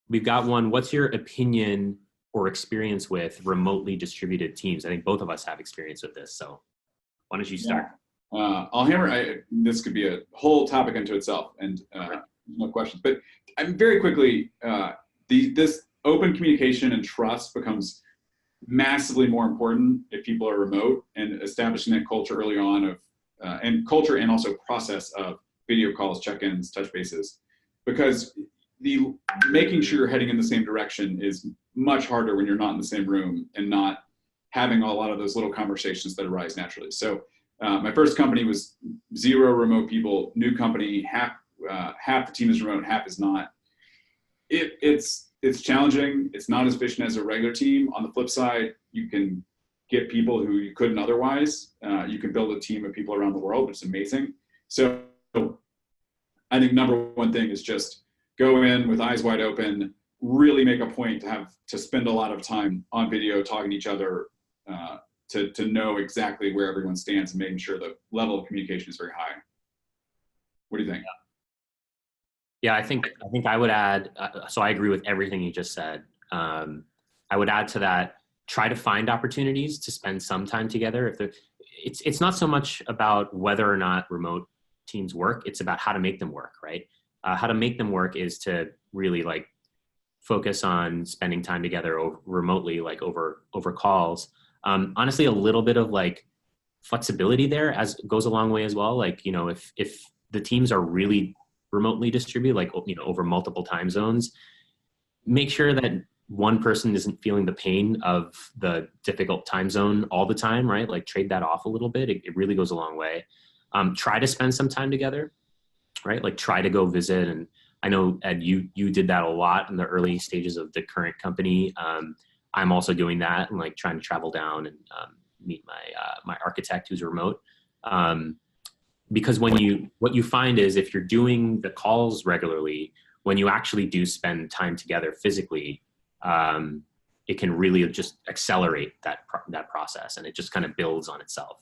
We've got one. What's your opinion or experience with remotely distributed teams? I think both of us have experience with this. So why don't you start? I'll hammer. This could be a whole topic unto itself, and no questions. But very quickly, this open communication and trust becomes massively more important if people are remote, and establishing that culture early on and culture and also process of video calls, check-ins, touch bases, because making sure you're heading in the same direction is much harder when you're not in the same room and not having a lot of those little conversations that arise naturally. So my first company was 0 remote people. New company, half the team is remote, half is not. It's it's challenging. It's not as efficient as a regular team. On the flip side, you can get people who you couldn't otherwise. You can build a team of people around the world, which is amazing. So I think number one thing is just go in with eyes wide open, really make a point to spend a lot of time on video talking to each other, to know exactly where everyone stands and making sure the level of communication is very high. What do you think? Yeah, I think I would add, so I agree with everything you just said. I would add to that, try to find opportunities to spend some time together. It's not so much about whether or not remote teams work, it's about how to make them work, right? How to make them work is to really like focus on spending time together remotely, like over calls. Honestly, a little bit of like flexibility there goes a long way as well. Like, you know, if the teams are really remotely distributed, like, you know, over multiple time zones, make sure that one person isn't feeling the pain of the difficult time zone all the time, right? Like trade that off a little bit. It really goes a long way. Try to spend some time together, right? Like try to go visit. And I know, Ed, you did that a lot in the early stages of the current company. I'm also doing that and like trying to travel down and meet my architect who's remote. Because what you find is if you're doing the calls regularly, when you actually do spend time together physically, it can really just accelerate that process, and it just kind of builds on itself.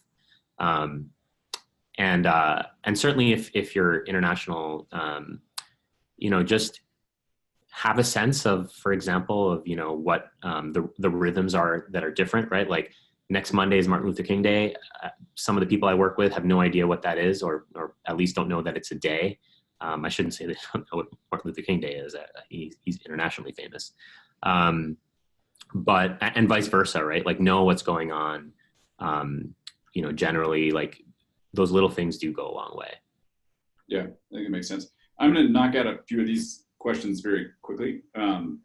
And certainly if you're international, you know, just have a sense of, for example, of, you know, what the rhythms are that are different, right? Like next Monday is Martin Luther King Day. Some of the people I work with have no idea what that is, or at least don't know that it's a day. I shouldn't say they don't know what Martin Luther King Day is. He's internationally famous. But, and vice versa, right? Like know what's going on. You know, generally like those little things do go a long way. Yeah, I think it makes sense. I'm going to knock out a few of these questions very quickly.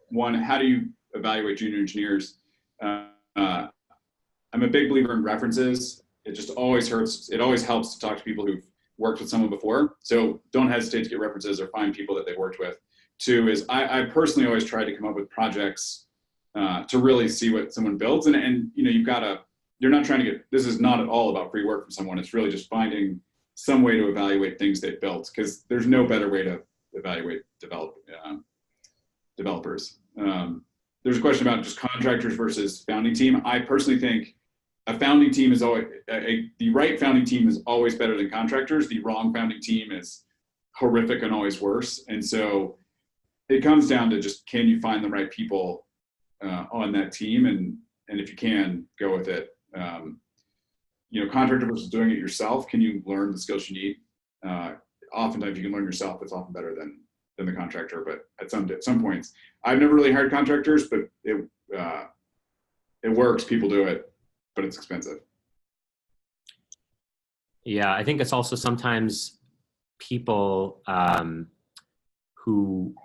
One, how do you evaluate junior engineers? I'm a big believer in references. It just always hurts. It always helps to talk to people who've worked with someone before. So don't hesitate to get references or find people that they've worked with. Two is I personally always try to come up with projects to really see what someone builds. And you know, you're not trying to get, this is not at all about free work from someone. It's really just finding some way to evaluate things they've built, because there's no better way to evaluate developers. There's a question about just contractors versus founding team. I personally think a founding team is always, the right founding team is always better than contractors. The wrong founding team is horrific and always worse. And so it comes down to just, can you find the right people on that team? And if you can, go with it. You know, contractor versus doing it yourself, can you learn the skills you need? Oftentimes you can learn yourself. It's often better than the contractor, but at some points, I've never really hired contractors, but it works. People do it, but it's expensive. Yeah, I think it's also sometimes people who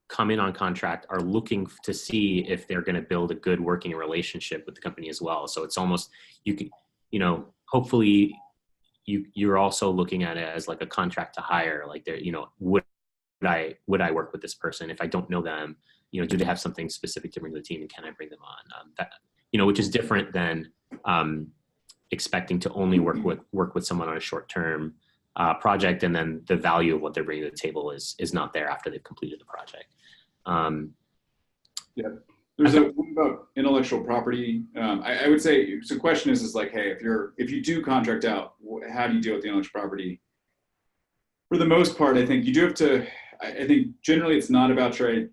come in on contract are looking to see if they're going to build a good working relationship with the company as well. So it's almost, you know, hopefully you're also looking at it as like a contract to hire. Like they're, you know, would I work with this person if I don't know them? You know, do they have something specific to bring to the team, and can I bring them on? That, you know, which is different than expecting to only work with someone on a short-term project, and then the value of what they're bringing to the table is not there after they've completed the project. Yeah, there's a one about intellectual property. I would say, so the question is like, hey, if you do contract out, how do you deal with the intellectual property? For the most part, I think you do have to. I think generally it's not about trade.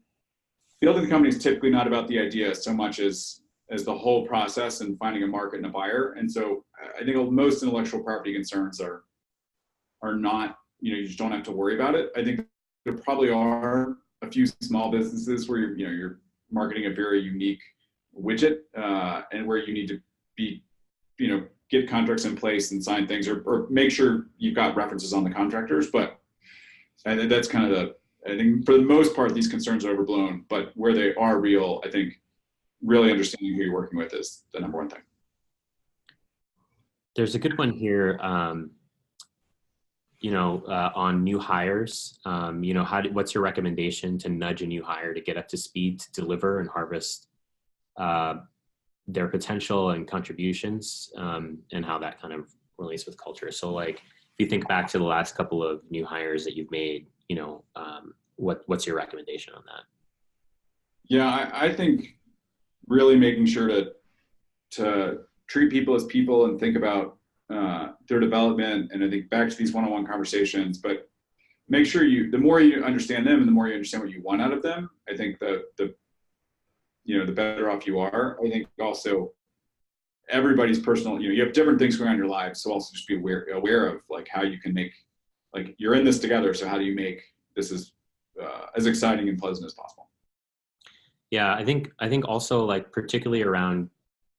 Building the company is typically not about the idea so much as the whole process and finding a market and a buyer. And so I think most intellectual property concerns are not, you know, you just don't have to worry about it. I think there probably are a few small businesses where you're marketing a very unique widget, and where you need to be, you know, get contracts in place and sign things, or make sure you've got references on the contractors. But I think that's kind of I think for the most part, these concerns are overblown, but where they are real, I think really understanding who you're working with is the number one thing. There's a good one here. on new hires, what's your recommendation to nudge a new hire to get up to speed to deliver and harvest their potential and contributions, and how that kind of relates with culture? So like, if you think back to the last couple of new hires that you've made, what's your recommendation on that? Yeah, I think really making sure to treat people as people and think about their development. And I think back to these one-on-one conversations, but make sure the more you understand them and the more you understand what you want out of them, I think the better off you are. I think also everybody's personal, you have different things going on in your lives. So also just be aware of like how you can make, like, you're in this together. So how do you make this as exciting and pleasant as possible? Yeah, I think also, like, particularly around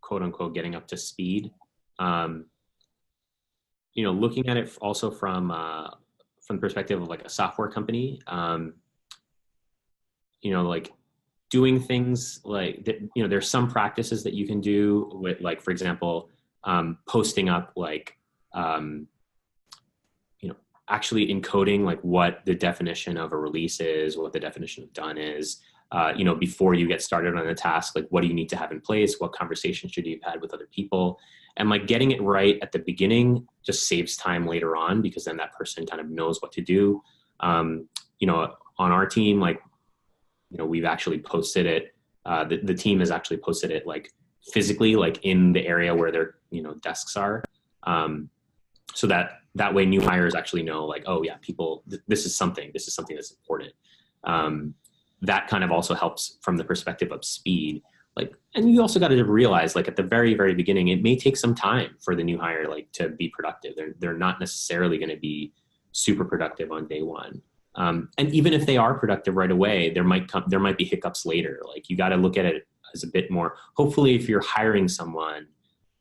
quote unquote getting up to speed, looking at it also from the perspective of like a software company, like doing things like that, there's some practices that you can do with, like, for example, posting up like, actually encoding like what the definition of a release is, what the definition of done is, before you get started on a task. Like, what do you need to have in place? What conversations should you have had with other people? And like getting it right at the beginning just saves time later on, because then that person kind of knows what to do. On our team, like, we've actually posted it. The team has actually posted it like physically, like in the area where their, desks are. So that way new hires actually know, like, oh yeah, people, this is something that's important. That kind of also helps from the perspective of speed. Like, and you also got to realize, like, at the very, very beginning, it may take some time for the new hire, like, to be productive. They're not necessarily going to be super productive on day one. And even if they are productive right away, there might be hiccups later. Like, you got to look at it as a bit more. Hopefully, if you're hiring someone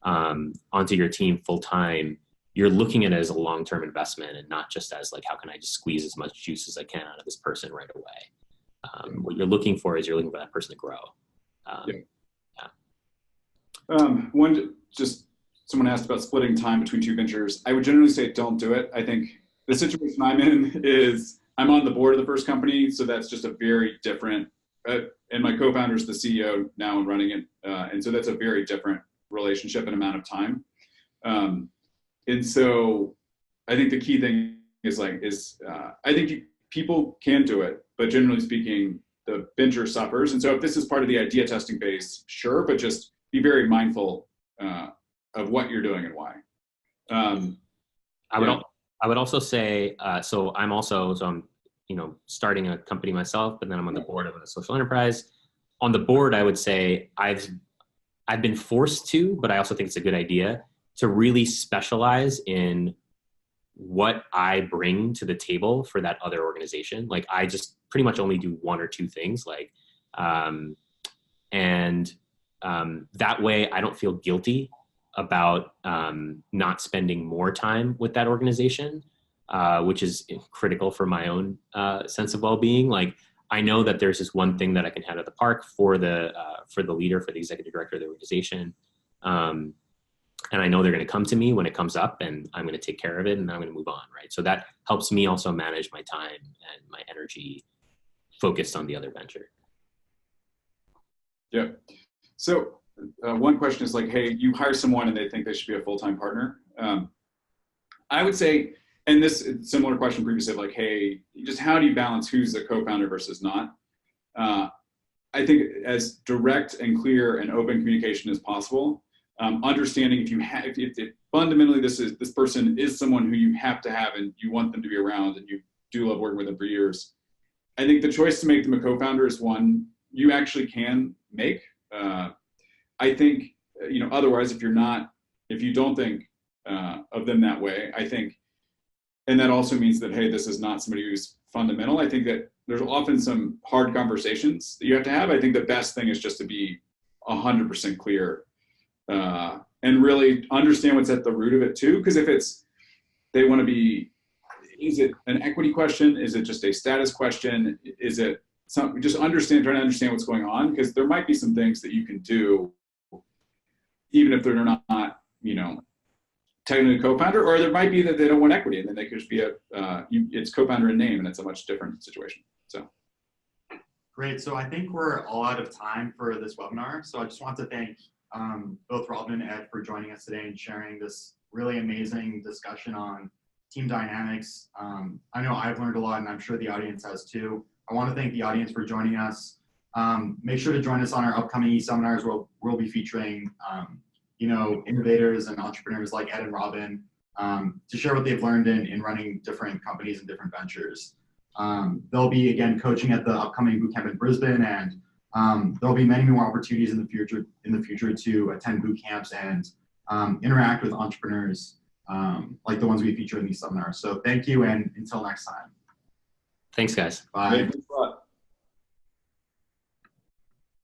onto your team full time, you're looking at it as a long-term investment and not just as like, how can I just squeeze as much juice as I can out of this person right away? What you're looking for is that person to grow. Someone asked about splitting time between two ventures. I would generally say don't do it. I think the situation I'm in is I'm on the board of the first company, so that's just a very different, and my co-founder is the CEO now and running it. And so that's a very different relationship and amount of time. And so I think the key thing is I think people can do it, but generally speaking, the venture suffers. And so if this is part of the idea testing phase, sure, but just be very mindful of what you're doing and why. I would also say, I'm starting a company myself, but then I'm on the board of a social enterprise. On the board, I would say I've been forced to, but I also think it's a good idea to really specialize in what I bring to the table for that other organization. Like, I just pretty much only do one or two things, like, that way I don't feel guilty about not spending more time with that organization, which is critical for my own sense of well-being. Like, I know that there's this one thing that I can head at the park for the leader, for the executive director of the organization. And I know they're going to come to me when it comes up, and I'm going to take care of it, and I'm going to move on, right? So that helps me also manage my time and my energy focused on the other venture. Yeah. So one question is like, hey, you hire someone and they think they should be a full-time partner. I would say, and this similar question previously of like, hey, just how do you balance who's the co-founder versus not? I think as direct and clear and open communication as possible. Understanding if fundamentally this person is someone who you have to have and you want them to be around and you do love working with them for years. I think the choice to make them a co-founder is one you actually can make. I think, otherwise, if you don't think of them that way, I think, and that also means that, hey, this is not somebody who's fundamental. I think that there's often some hard conversations that you have to have. I think the best thing is just to be 100% clear. And really understand what's at the root of it too. Because if they want to be, is it an equity question? Is it just a status question? Is it trying to understand what's going on? Because there might be some things that you can do, even if they're not, technically co-founder, or there might be that they don't want equity, and then they could just be it's co-founder in name, and it's a much different situation. So. Great. So I think we're all out of time for this webinar. So I just want to thank both Robin and Ed for joining us today and sharing this really amazing discussion on team dynamics. I know I've learned a lot, and I'm sure the audience has too. I want to thank the audience for joining us. Make sure to join us on our upcoming e-seminars where we'll be featuring innovators and entrepreneurs like Ed and Robin to share what they've learned in running different companies and different ventures. They'll be, again, coaching at the upcoming bootcamp in Brisbane, and there'll be many more opportunities in the future to attend bootcamps and interact with entrepreneurs like the ones we feature in these seminars. So thank you, and until next time. Thanks, guys. Bye. Thanks a lot.